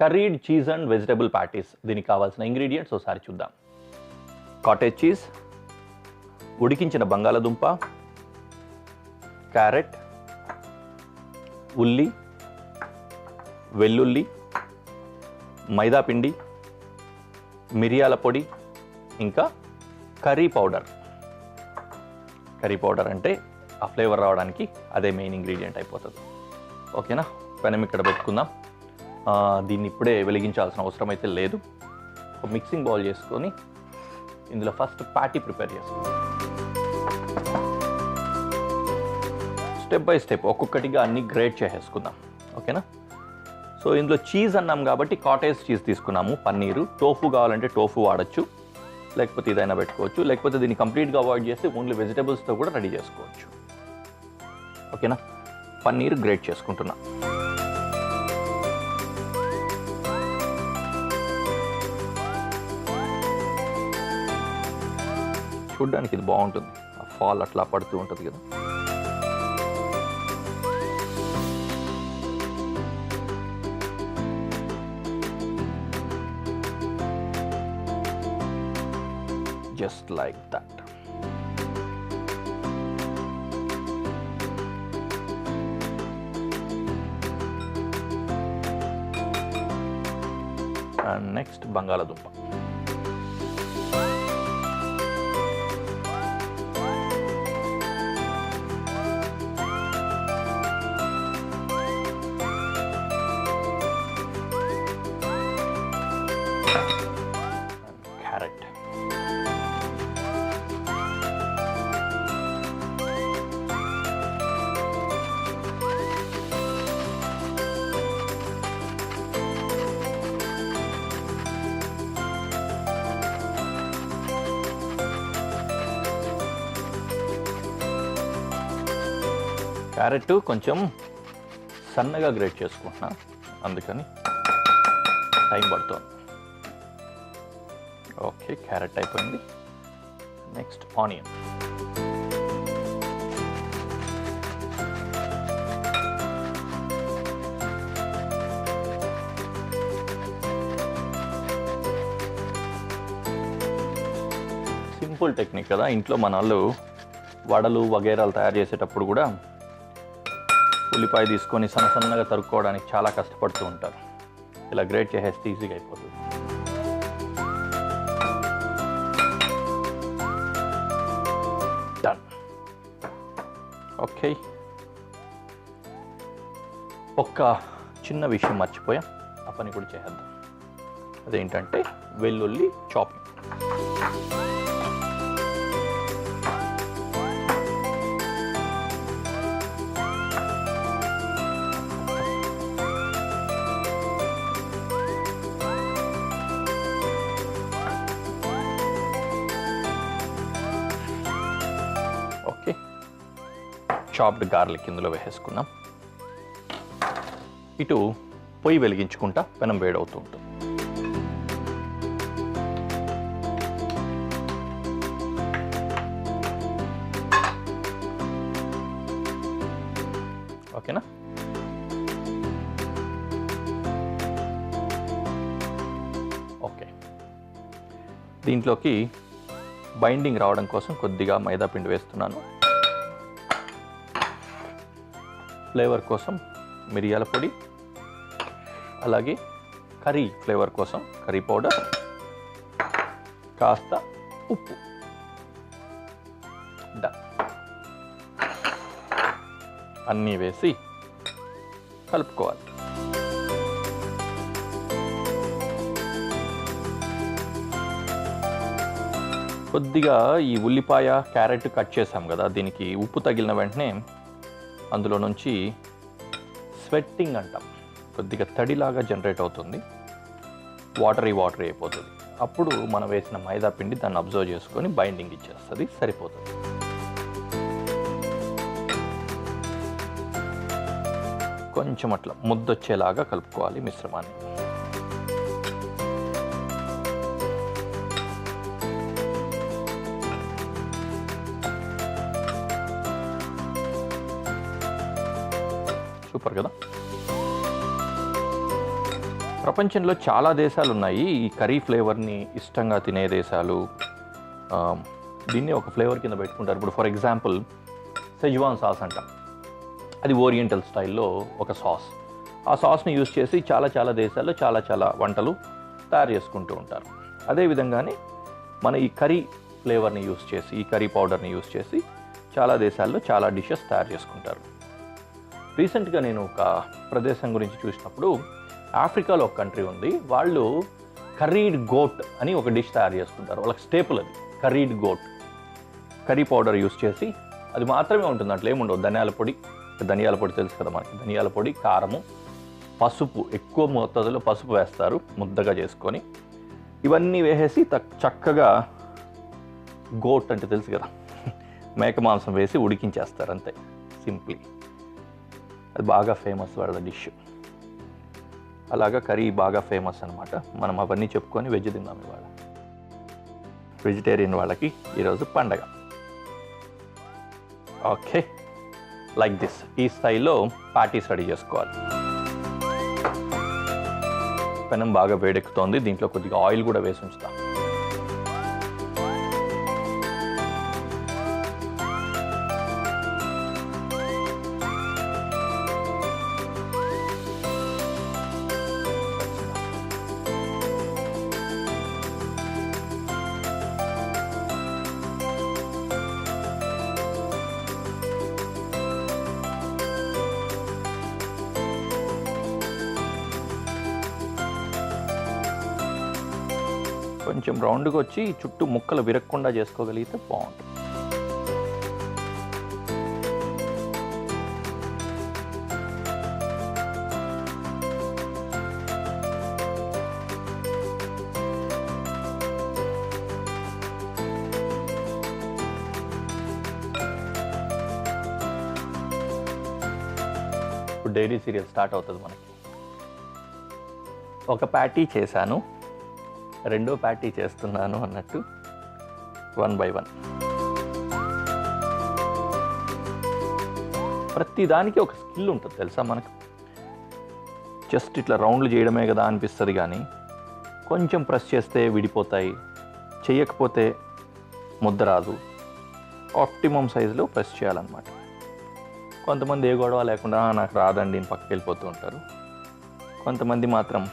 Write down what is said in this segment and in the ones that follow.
Curried cheese and vegetable patties. దీనికి కావాల్సిన ingredients ఒకసారి చూద్దాం. కాటేజ్ చీజ్, ఉడికించిన బంగాళదుంప, క్యారెట్, ఉల్లి, వెల్లుల్లి, మైదా పిండి, మిరియాల పొడి, ఇంకా కర్రీ పౌడర్. కర్రీ పౌడర్ అంటే ఆ ఫ్లేవర్ రావడానికి అదే మెయిన్ ఇంగ్రీడియంట్ అయిపోతుంది. ఓకేనా? పెనం ఇక్కడ పెట్టుకుందాం. దీన్ని ఇప్పుడే వెలిగించాల్సిన అవసరం అయితే లేదు. ఒక మిక్సింగ్ బౌల్ చేసుకొని ఇందులో ఫస్ట్ ప్యాటీ ప్రిపేర్ చేసుకుందాం. స్టెప్ బై స్టెప్ ఒక్కొక్కటిగా అన్ని గ్రేట్ చేసేసుకుందాం. ఓకేనా? సో ఇందులో చీజ్ అన్నాం కాబట్టి కాటేజ్ చీజ్ తీసుకున్నాము. పన్నీరు, టోఫు కావాలంటే టోఫు వాడచ్చు, లేకపోతే ఇదైనా పెట్టుకోవచ్చు, లేకపోతే దీన్ని కంప్లీట్గా అవాయిడ్ చేసి ఓన్లీ వెజిటబుల్స్తో కూడా రెడీ చేసుకోవచ్చు. ఓకేనా? పన్నీర్ గ్రేట్ చేసుకుంటున్నా. చూడ్డానికి ఇది బాగుంటుంది, ఆ ఫాల్ అట్లా పడుతూ ఉంటుంది కదా. Just like that. And next బంగాళదుంప. క్యారెట్. క్యారెట్ కొంచెం సన్నగా గ్రేట్ చేసుకుంటున్నా, అందుకని టైం పడుతుంది. ఓకే, క్యారెట్ అయిపోయింది. Next onion. సింపుల్ టెక్నిక్ కదా. ఇంట్లో మన వాళ్ళు వడలు వగేరాలు తయారు చేసేటప్పుడు కూడా ఉల్లిపాయ తీసుకొని సన్నగా తరుక్కోవడానికి చాలా కష్టపడుతూ ఉంటారు. ఇలా గ్రేట్ చేసేస్తే ఈజీగా అయిపోతుంది. డన్. ఓకే, ఒక్క చిన్న విషయం మర్చిపోయాం, ఆ పని కూడా చేద్దాం. అదేంటంటే వెల్లుల్లి చాపింగ్. చాప్డ్ గార్లిక్ ఇందులో వేసేసుకున్నాం. ఇటు పొయ్యి వెలిగించుకుంటా పెనం వేడవుతూ ఉంటుంది. ఓకేనా? ఓకే, దీంట్లోకి బైండింగ్ రావడం కోసం కొద్దిగా మైదా పిండి వేస్తున్నాను. ఫ్లేవర్ కోసం మిరియాల పొడి, అలాగే కర్రీ ఫ్లేవర్ కోసం కర్రీ పౌడర్, కాస్త ఉప్పు. డన్. అన్నీ వేసి కలుపుకోవాలి. కొద్దిగా ఈ ఉల్లిపాయ క్యారెట్ కట్ చేసాం కదా, దీనికి ఉప్పు తగిలిన వెంటనే అందులో నుంచి స్వెట్టింగ్ అంటాం, కొద్దిగా తడిలాగా జనరేట్ అవుతుంది, వాటరీ అయిపోతుంది. అప్పుడు మనం వేసిన మైదా పిండి దాన్ని అబ్జర్వ్ చేసుకొని బైండింగ్ ఇచ్చేస్తుంది, సరిపోతుంది. కొంచెం అట్లా ముద్దొచ్చేలాగా కలుపుకోవాలి మిశ్రమాన్ని. సూపర్ కదా. ప్రపంచంలో చాలా దేశాలు ఉన్నాయి ఈ కర్రీ ఫ్లేవర్ని ఇష్టంగా తినే దేశాలు. దీన్ని ఒక ఫ్లేవర్ కింద పెట్టుకుంటారు. ఇప్పుడు ఫర్ ఎగ్జాంపుల్ సెజ్వాన్ సాస్ అంటాం, అది ఓరియంటల్ స్టైల్లో ఒక సాస్. ఆ సాస్ని యూజ్ చేసి చాలా దేశాల్లో చాలా వంటలు తయారు చేసుకుంటూ ఉంటారు. అదేవిధంగానే మన ఈ కర్రీ ఫ్లేవర్ని యూజ్ చేసి, ఈ కర్రీ పౌడర్ని యూజ్ చేసి చాలా దేశాల్లో చాలా డిషెస్ తయారు చేసుకుంటారు. రీసెంట్గా నేను ఒక ప్రదేశం గురించి చూసినప్పుడు, ఆఫ్రికాలో ఒక కంట్రీ ఉంది, వాళ్ళు కర్రీడ్ గోట్ అని ఒక డిష్ తయారు చేసుకుంటారు. వాళ్ళకి స్టేపుల్ అది curried goat. Curry powder use చేసి, అది మాత్రమే ఉంటుంది, అట్లా ఏముండవు. ధనియాల పొడి తెలుసు కదా మనకి, ధనియాల పొడి, కారము, పసుపు, ఎక్కువ మోతాదులో పసుపు వేస్తారు ముద్దగా చేసుకొని. ఇవన్నీ వేసేసి చక్కగా గోట్ అంటే తెలుసు కదా, మేక మాంసం వేసి ఉడికించేస్తారు అంతే, సింప్లీ. అది బాగా ఫేమస్ వాళ్ళ డిష్. అలాగా కర్రీ బాగా ఫేమస్ అనమాట. మనం అవన్నీ చెప్పుకొని వెజ్ తిన్నాం ఇవాళ. వెజిటేరియన్ వాళ్ళకి ఈరోజు పండగ. ఓకే, లైక్ దిస్, ఈ స్టైల్లో పార్టీస్ రెడీ చేసుకోవాలి. పెనం బాగా వేడెక్కుతోంది, దీంట్లో కొద్దిగా ఆయిల్ కూడా వేసి ఉంచుతాం. కొంచెం రౌండ్గా వచ్చి చుట్టూ ముక్కలు విరక్కుండా చేసుకోగలిగితే బాగుంటుంది. ఇప్పుడు డైలీ సీరియల్ స్టార్ట్ అవుతుంది మనకి. ఒక ప్యాటీ చేశాను, రెండో ప్యాటీ చేస్తున్నాను అన్నట్టు 1 by 1. ప్రతి దానికి ఒక స్కిల్ ఉంటుంది తెలుసా మనకు. జస్ట్ ఇట్లా రౌండ్లు చేయడమే కదా అనిపిస్తుంది, కానీ కొంచెం ప్రెస్ చేస్తే విడిపోతాయి, చేయకపోతే ముద్ద రాదు. ఆప్టిమమ్ సైజులో ప్రెస్ చేయాలన్నమాట. కొంతమంది ఏ గొడవ లేకుండా నాకు రాదండి అని పక్కకి వెళ్ళిపోతూ ఉంటారు. కొంతమంది మాత్రం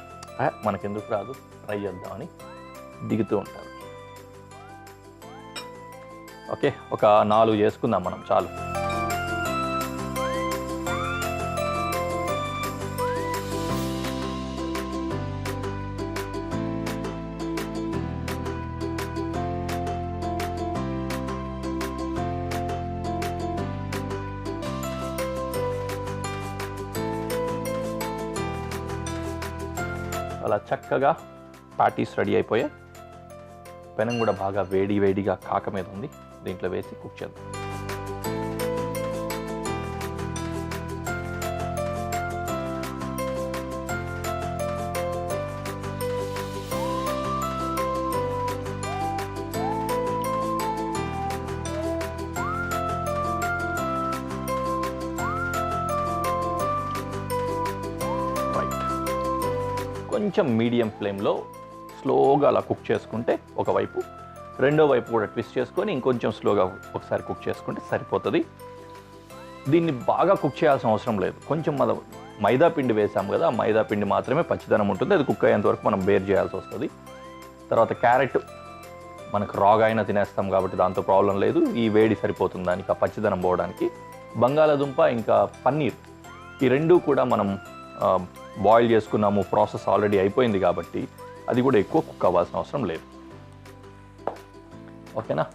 మనకెందుకు రాదు, ట్రై చేద్దామని దిగుతూ ఉంటారు. ఓకే, ఒక 4 చేసుకుందాం మనం, చాలు. అలా చక్కగా పార్టీస్ రెడీ అయిపోయాయి. పెనం కూడా బాగా వేడిగా కాక మీద ఉంది, దీంట్లో వేసి కుక్ చేద్దాం. రైట్, కొంచెం మీడియం ఫ్లేమ్లో స్లోగా అలా కుక్ చేసుకుంటే ఒకవైపు, రెండో వైపు కూడా ట్విస్ట్ చేసుకొని ఇంకొంచెం స్లోగా ఒకసారి కుక్ చేసుకుంటే సరిపోతుంది. దీన్ని బాగా కుక్ చేయాల్సిన అవసరం లేదు. కొంచెం మనం మైదా పిండి వేసాం కదా, ఆ మైదా పిండి మాత్రమే పచ్చిదనం ఉంటుంది, అది కుక్ అయ్యేంత వరకు మనం బేర్ చేయాల్సి వస్తుంది. తర్వాత క్యారెట్ మనకు రాగా అయినా తినేస్తాం కాబట్టి దాంతో ప్రాబ్లం లేదు, ఈ వేడి సరిపోతుంది దానికి, ఆ పచ్చిదనం పోవడానికి. బంగాళాదుంప ఇంకా పన్నీర్, ఈ రెండూ కూడా మనం బాయిల్ చేసుకున్నాము, ప్రాసెస్ ఆల్రెడీ అయిపోయింది కాబట్టి అది కూడా ఎక్కువ కుక్ అవ్వాల్సిన అవసరం లేదు. ఓకేనా?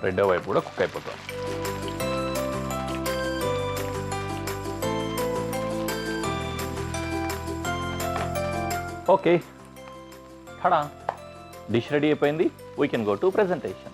రెండో వైపు కూడా కుక్ అయిపోతుంది. ఓకే, టడా, డిష్ రెడీ అయిపోయింది. We can go to presentation.